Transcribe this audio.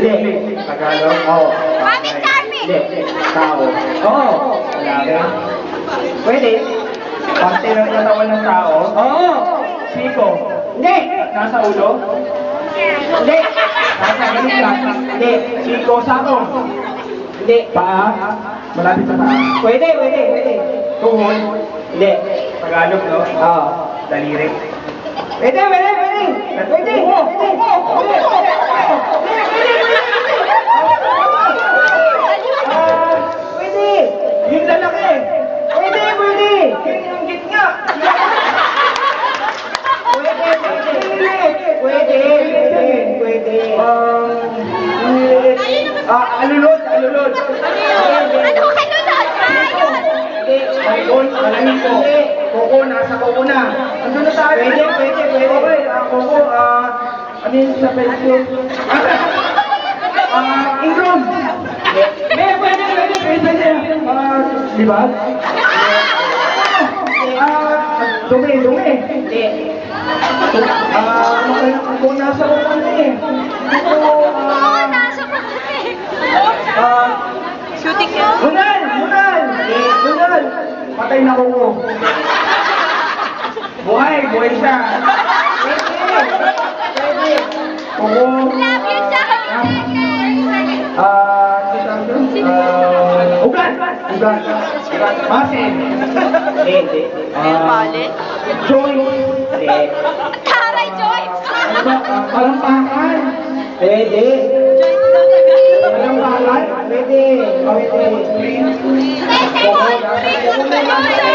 Hindi. Tagalog? Oo. Mami Charmy! Hindi. Tao. Oo. Lalaki. Pwede. Parte ng katawan ng tao? Oo. Siko? Hindi. Nasa ulo? Hindi. Nasa gilid? Hindi. Siko, sako? Hindi. Paa? Malapit sa paa? Pwede. Tuhod? Hindi. Tagalog, no? Oo. Daliri? Pwede. Pwede. Yung lalaki. Pwede. Yung gitna. Pwede. Alulod. Ano kalunod? Ayun, alam ko. Koko, nasa koko na. Andun na tayo. Pwede. Okay, koko, ano yung sa peso? Ingroom. Pwede. Diba? Dumi. Hindi. Kung nasa koko na eh. Oo, nasa puti. Shooting nyo? Lunal! Patay na koko. Buhay siya. Pwede. Koko. Love you, Charmy! Ugat. Masin. Hindi. Joy. Hindi. Taray, Joyce! Palampakan. Pwede. Palampakan. Pwede. Say, say, boy!